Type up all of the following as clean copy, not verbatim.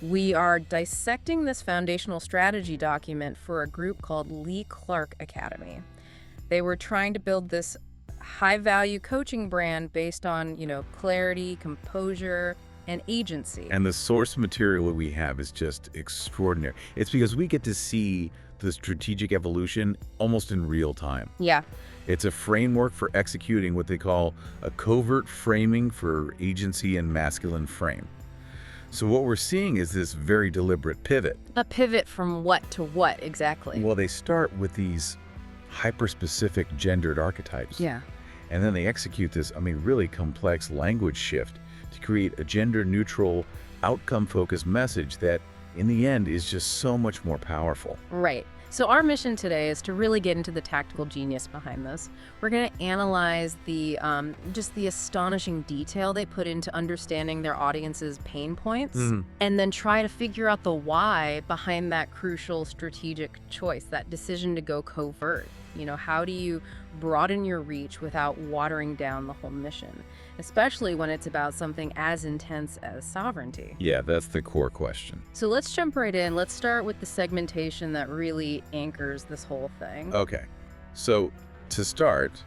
We are dissecting this foundational strategy document for a group called Lee Clark Academy. They were trying to build this high-value coaching brand based on, clarity, composure, and agency. And the source material that we have is just extraordinary. It's because we get to see the strategic evolution almost in real time. Yeah. It's a framework for executing what they call a covert framing for agency and masculine frame. So what we're seeing is this very deliberate pivot. A pivot from what to what exactly? Well, they start with these hyper-specific gendered archetypes. Yeah. And then they execute this, really complex language shift to create a gender-neutral, outcome-focused message that, in the end, is just so much more powerful. Right. So our mission today is to really get into the tactical genius behind this. We're going to analyze just the astonishing detail they put into understanding their audience's pain points, and then try to figure out the why behind that crucial strategic choice, that decision to go covert. How do you broaden your reach without watering down the whole mission, especially when it's about something as intense as sovereignty? Yeah, that's the core question. So let's jump right in. Let's start with the segmentation that really anchors this whole thing. Okay, so to start,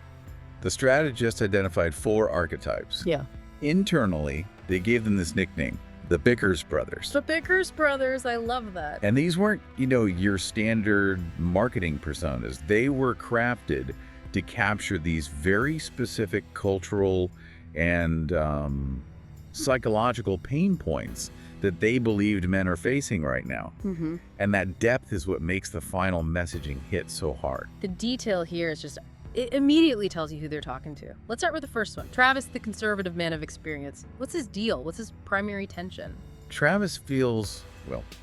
the strategist identified 4 archetypes. Yeah. Internally, they gave them this nickname, the Bickers brothers. The Bickers brothers, I love that. And these weren't, your standard marketing personas. They were crafted to capture these very specific cultural and psychological pain points that they believed men are facing right now. And that depth is what makes the final messaging hit so hard. The detail here is just, it immediately tells you who they're talking to. Let's start with the first one. Travis, the conservative man of experience. What's his deal? What's his primary tension? Travis feels,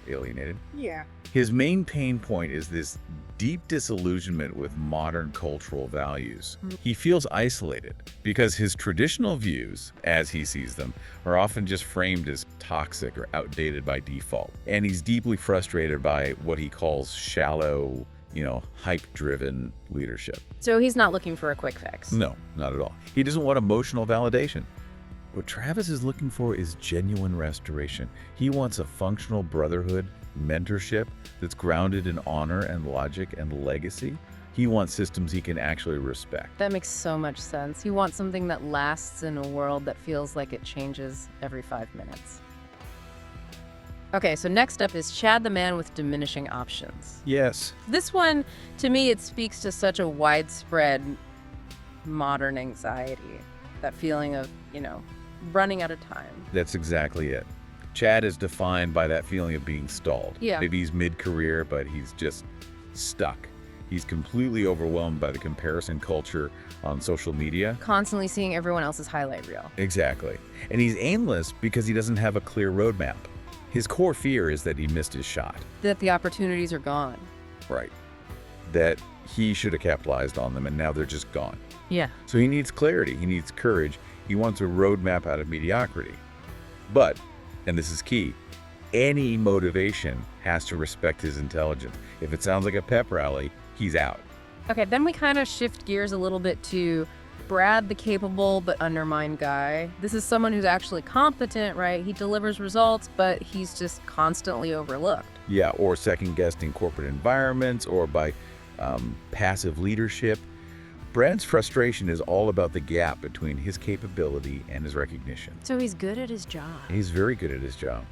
alienated. Yeah. His main pain point is this deep disillusionment with modern cultural values. He feels isolated because his traditional views, as he sees them, are often just framed as toxic or outdated by default. And he's deeply frustrated by what he calls shallow, hype-driven leadership. So he's not looking for a quick fix. No, not at all. He doesn't want emotional validation. What Travis is looking for is genuine restoration. He wants a functional brotherhood, mentorship that's grounded in honor and logic and legacy. He wants systems he can actually respect. That makes so much sense. He wants something that lasts in a world that feels like it changes every 5 minutes. Okay, so next up is Chad the man with diminishing options. Yes. This one, to me, it speaks to such a widespread modern anxiety. That feeling of, running out of time. That's exactly it. Chad is defined by that feeling of being stalled. Yeah. Maybe he's mid-career, but he's just stuck. He's completely overwhelmed by the comparison culture on social media. Constantly seeing everyone else's highlight reel. Exactly. And he's aimless because he doesn't have a clear roadmap. His core fear is that he missed his shot. That the opportunities are gone. Right. That he should have capitalized on them, and now they're just gone. Yeah. So he needs clarity. He needs courage. He wants a roadmap out of mediocrity. But, and this is key, any motivation has to respect his intelligence. If it sounds like a pep rally, he's out. Okay, then we kind of shift gears a little bit to Brad, the capable but undermined guy. This is someone who's actually competent, right? He delivers results, but he's just constantly overlooked. Yeah, or second-guessed in corporate environments, or by passive leadership. Brad's frustration is all about the gap between his capability and his recognition. So he's good at his job. He's very good at his job.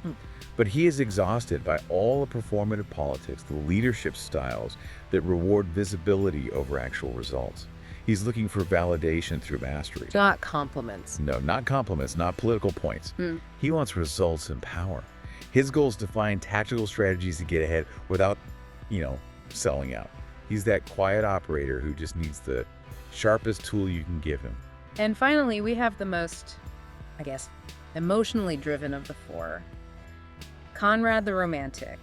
But he is exhausted by all the performative politics, the leadership styles that reward visibility over actual results. He's looking for validation through mastery. Not compliments. No, not compliments, not political points. He wants results and power. His goal is to find tactical strategies to get ahead without, selling out. He's that quiet operator who just needs the sharpest tool you can give him. And finally, we have the most, emotionally driven of the 4. Conrad the romantic,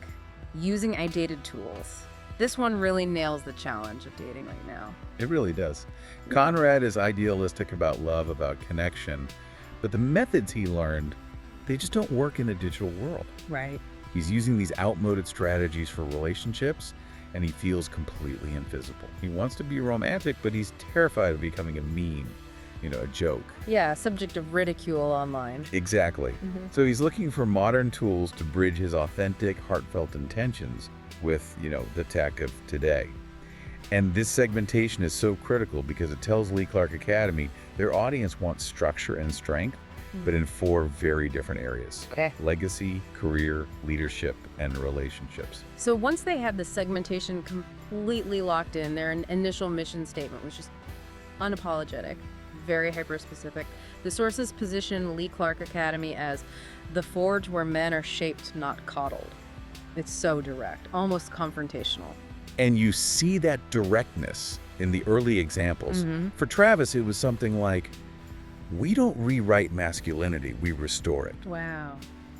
using outdated tools. This one really nails the challenge of dating right now. It really does. Conrad is idealistic about love, about connection, but the methods he learned, they just don't work in the digital world. Right. He's using these outmoded strategies for relationships, and he feels completely invisible. He wants to be romantic, but he's terrified of becoming a meme, a joke. Yeah, subject of ridicule online. Exactly. So he's looking for modern tools to bridge his authentic, heartfelt intentions with, the tech of today. And this segmentation is so critical because it tells Lee Clark Academy their audience wants structure and strength, but in 4 very different areas. Okay. Legacy, career, leadership, and relationships. So once they had the segmentation completely locked in, their initial mission statement was just unapologetic, very hyper-specific. The sources position Lee Clark Academy as the forge where men are shaped, not coddled. It's so direct, almost confrontational. And you see that directness in the early examples. For Travis, it was something like, we don't rewrite masculinity, we restore it. Wow.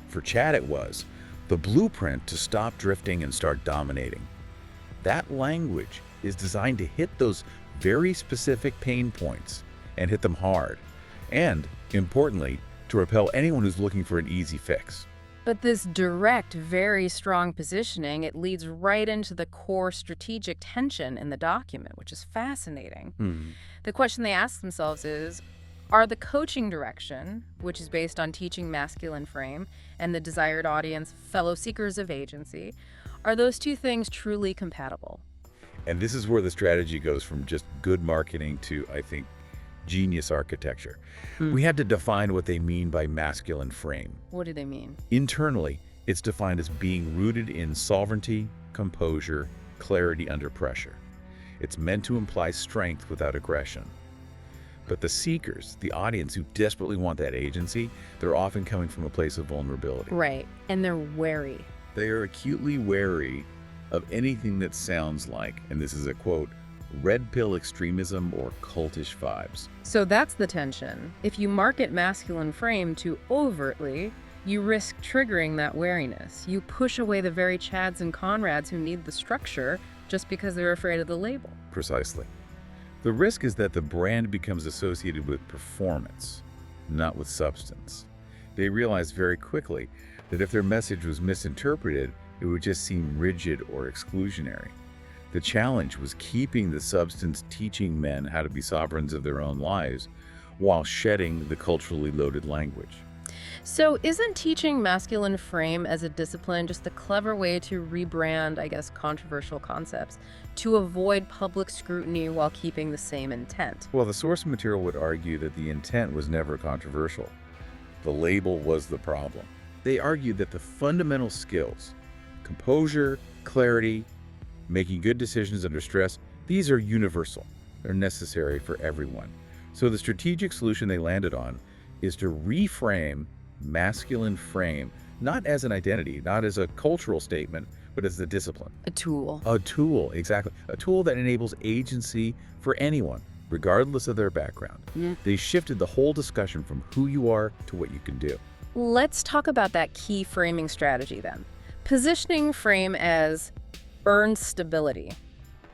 For Chad, it was the blueprint to stop drifting and start dominating. That language is designed to hit those very specific pain points and hit them hard. And, importantly, to repel anyone who's looking for an easy fix. But this direct, very strong positioning, it leads right into the core strategic tension in the document, which is fascinating. The question they ask themselves is, are the coaching direction, which is based on teaching masculine frame, and the desired audience, fellow seekers of agency, are those 2 things truly compatible? And this is where the strategy goes from just good marketing to, I think, genius architecture. We had to define what they mean by masculine frame. What do they mean? Internally, it's defined as being rooted in sovereignty, composure, clarity under pressure. It's meant to imply strength without aggression. But the seekers, the audience who desperately want that agency, they're often coming from a place of vulnerability. Right, and they're wary. They are acutely wary of anything that sounds like, and this is a quote, red pill extremism or cultish vibes. So that's the tension. If you market masculine frame too overtly, you risk triggering that wariness. You push away the very Chads and Conrads who need the structure just because they're afraid of the label. Precisely. The risk is that the brand becomes associated with performance, not with substance. They realize very quickly that if their message was misinterpreted, it would just seem rigid or exclusionary. The challenge was keeping the substance, teaching men how to be sovereigns of their own lives while shedding the culturally loaded language. So isn't teaching masculine frame as a discipline just a clever way to rebrand, I guess, controversial concepts, to avoid public scrutiny while keeping the same intent? Well, the source material would argue that the intent was never controversial. The label was the problem. They argued that the fundamental skills, composure, clarity, making good decisions under stress, these are universal. They're necessary for everyone. So the strategic solution they landed on is to reframe masculine frame, not as an identity, not as a cultural statement, but as the discipline. A tool. A tool, exactly. A tool that enables agency for anyone, regardless of their background. They shifted the whole discussion from who you are to what you can do. Let's talk about that key framing strategy then. Positioning frame as earned stability.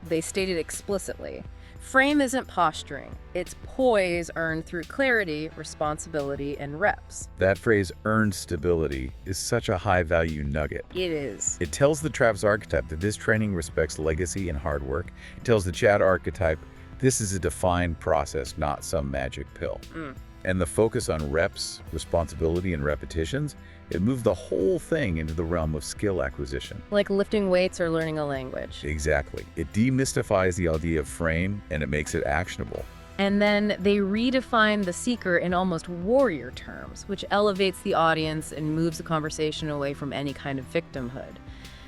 They stated explicitly. Frame isn't posturing. It's poise earned through clarity, responsibility, and reps. That phrase, earned stability, is such a high-value nugget. It is. It tells the Travis archetype that this training respects legacy and hard work. It tells the Chad archetype this is a defined process, not some magic pill. And the focus on reps, responsibility, and repetitions, it moved the whole thing into the realm of skill acquisition. Like lifting weights or learning a language. Exactly. It demystifies the idea of frame, and it makes it actionable. And then they redefine the seeker in almost warrior terms, which elevates the audience and moves the conversation away from any kind of victimhood.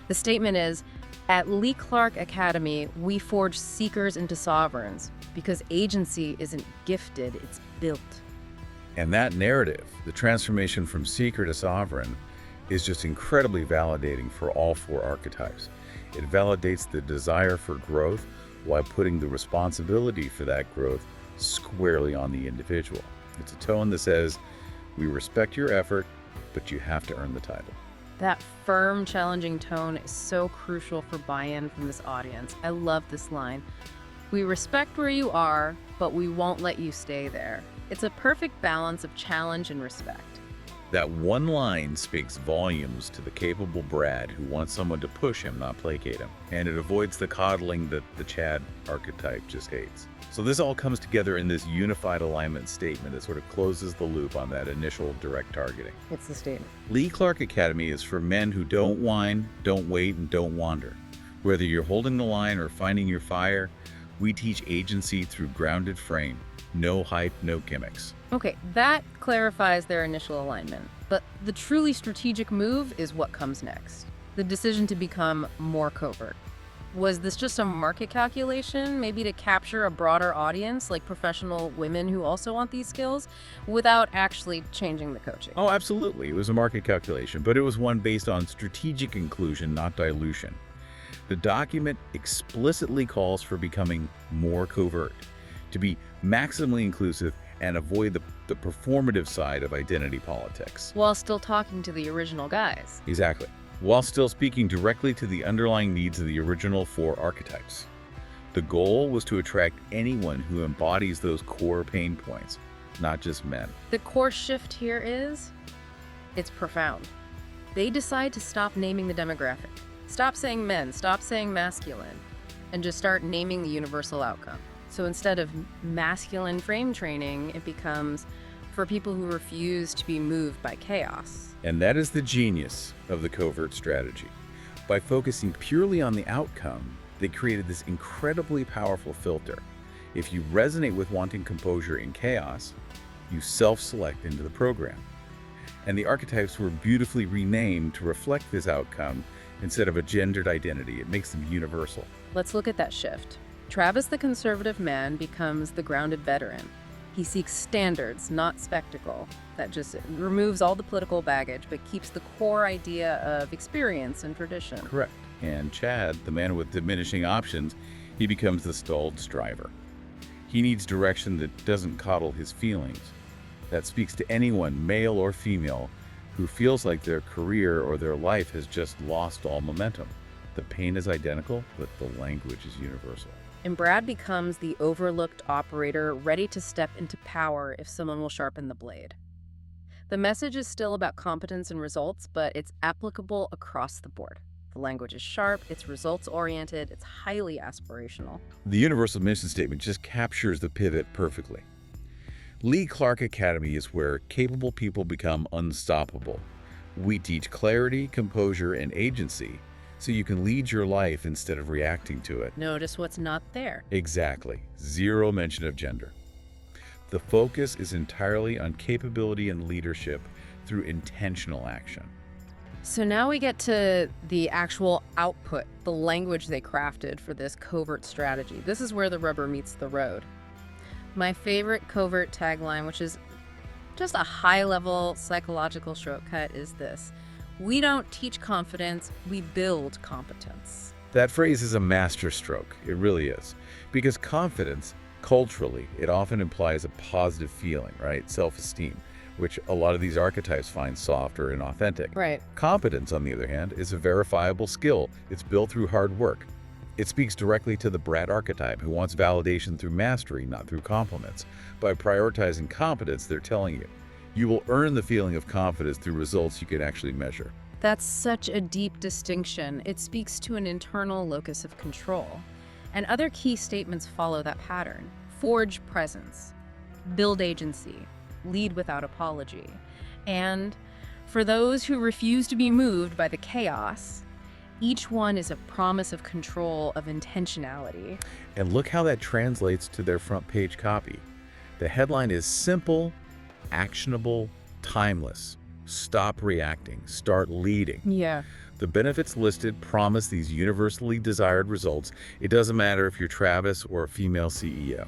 The statement is, at Lee Clark Academy, we forge seekers into sovereigns because agency isn't gifted, it's built. And that narrative, the transformation from seeker to sovereign, is just incredibly validating for all 4 archetypes. It validates the desire for growth while putting the responsibility for that growth squarely on the individual. It's a tone that says, we respect your effort, but you have to earn the title. That firm, challenging tone is so crucial for buy-in from this audience. I love this line. We respect where you are, but we won't let you stay there. It's a perfect balance of challenge and respect. That one line speaks volumes to the capable Brad who wants someone to push him, not placate him. And it avoids the coddling that the Chad archetype just hates. So this all comes together in this unified alignment statement that sort of closes the loop on that initial direct targeting. It's the statement. Lee Clark Academy is for men who don't whine, don't wait, and don't wander. Whether you're holding the line or finding your fire, we teach agency through grounded frame. No hype, no gimmicks. Okay, that clarifies their initial alignment. But the truly strategic move is what comes next. The decision to become more covert. Was this just a market calculation, maybe to capture a broader audience, like professional women who also want these skills, without actually changing the coaching? Oh, absolutely. It was a market calculation, but it was one based on strategic inclusion, not dilution. The document explicitly calls for becoming more covert, to be maximally inclusive and avoid the performative side of identity politics. While still talking to the original guys. Exactly. While still speaking directly to the underlying needs of the original 4 archetypes. The goal was to attract anyone who embodies those core pain points, not just men. The core shift here is, it's profound. They decide to stop naming the demographic. Stop saying men, stop saying masculine, and just start naming the universal outcome. So instead of masculine frame training, it becomes for people who refuse to be moved by chaos. And that is the genius of the covert strategy. By focusing purely on the outcome, they created this incredibly powerful filter. If you resonate with wanting composure in chaos, you self-select into the program. And the archetypes were beautifully renamed to reflect this outcome instead of a gendered identity. It makes them universal. Let's look at that shift. Travis, the conservative man, becomes the grounded veteran. He seeks standards, not spectacle. That just removes all the political baggage, but keeps the core idea of experience and tradition. Correct. And Chad, the man with diminishing options, he becomes the stalled striver. He needs direction that doesn't coddle his feelings. That speaks to anyone, male or female, who feels like their career or their life has just lost all momentum. The pain is identical, but the language is universal. And Brad becomes the overlooked operator, ready to step into power if someone will sharpen the blade. The message is still about competence and results, but it's applicable across the board. The language is sharp, it's results-oriented, it's highly aspirational. The universal mission statement just captures the pivot perfectly. Lee Clark Academy is where capable people become unstoppable. We teach clarity, composure, and agency, so you can lead your life instead of reacting to it. Notice what's not there. Exactly. Zero mention of gender. The focus is entirely on capability and leadership through intentional action. So now we get to the actual output, the language they crafted for this covert strategy. This is where the rubber meets the road. My favorite covert tagline, which is just a high-level psychological shortcut, is this: we don't teach confidence, we build competence. That phrase is a masterstroke. It really is. Because confidence, culturally, it often implies a positive feeling, right? Self-esteem, which a lot of these archetypes find soft or inauthentic. Right. Competence, on the other hand, is a verifiable skill. It's built through hard work. It speaks directly to the Brad archetype, who wants validation through mastery, not through compliments. By prioritizing competence, they're telling you, you will earn the feeling of confidence through results you can actually measure. That's such a deep distinction. It speaks to an internal locus of control. And other key statements follow that pattern. Forge presence, build agency, lead without apology. And for those who refuse to be moved by the chaos, each one is a promise of control, of intentionality. And look how that translates to their front page copy. The headline is simple, actionable, timeless. Stop reacting, start leading. Yeah. The benefits listed promise these universally desired results. It doesn't matter if you're Travis or a female CEO.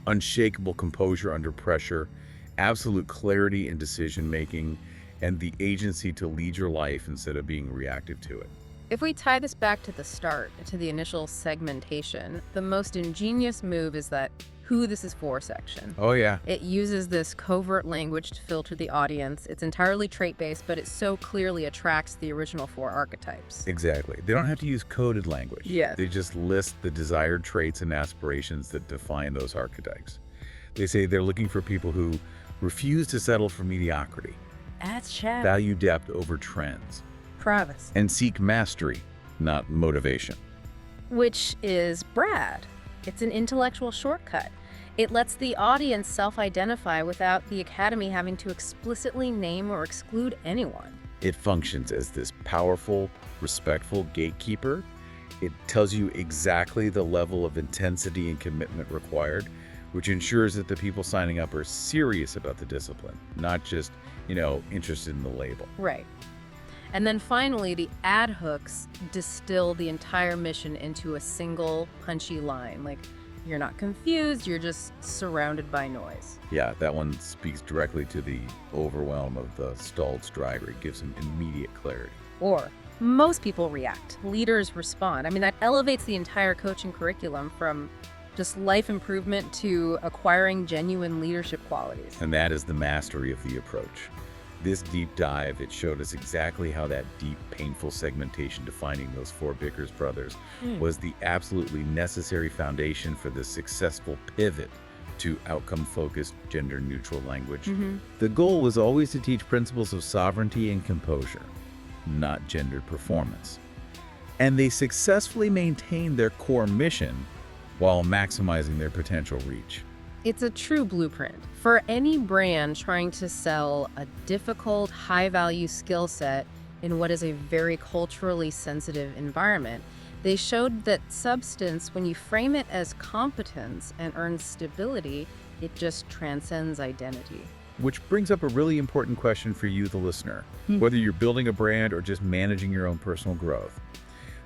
Unshakable composure under pressure, absolute clarity in decision-making, and the agency to lead your life instead of being reactive to it. If we tie this back to the start, to the initial segmentation, the most ingenious move is that who this is for section. Oh, yeah. It uses this covert language to filter the audience. It's entirely trait-based, but it so clearly attracts the original 4 archetypes. Exactly. They don't have to use coded language. Yeah. They just list the desired traits and aspirations that define those archetypes. They say they're looking for people who refuse to settle for mediocrity, That's chat. value depth over trends, Travis. and seek mastery, not motivation. Which is Brad. It's an intellectual shortcut. It lets the audience self-identify without the Academy having to explicitly name or exclude anyone. It functions as this powerful, respectful gatekeeper. It tells you exactly the level of intensity and commitment required, which ensures that the people signing up are serious about the discipline, not just, interested in the label. Right. And then finally, the ad hooks distill the entire mission into a single punchy line. Like, you're not confused, you're just surrounded by noise. Yeah, that one speaks directly to the overwhelm of the stalled strider. It gives them immediate clarity. Or most people react, leaders respond. I mean, that elevates the entire coaching curriculum from just life improvement to acquiring genuine leadership qualities. And that is the mastery of the approach. This deep dive, it showed us exactly how that deep, painful segmentation defining those four Bickers brothers was the absolutely necessary foundation for the successful pivot to outcome-focused, gender-neutral language. The goal was always to teach principles of sovereignty and composure, not gendered performance. And they successfully maintained their core mission while maximizing their potential reach. It's a true blueprint for any brand trying to sell a difficult, high-value skill set in what is a very culturally sensitive environment. They showed that substance, when you frame it as competence and earns stability, it just transcends identity. Which brings up a really important question for you, the listener, whether you're building a brand or just managing your own personal growth.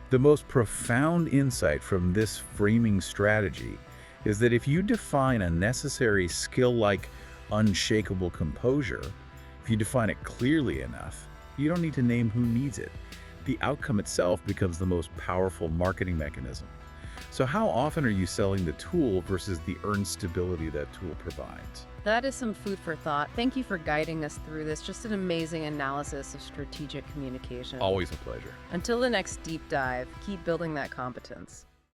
The most profound insight from this framing strategy is that if you define a necessary skill like unshakable composure, if you define it clearly enough, you don't need to name who needs it. The outcome itself becomes the most powerful marketing mechanism. So how often are you selling the tool versus the earned stability that tool provides? That is some food for thought. Thank you for guiding us through this. Just an amazing analysis of strategic communication. Always a pleasure. Until the next deep dive, keep building that competence.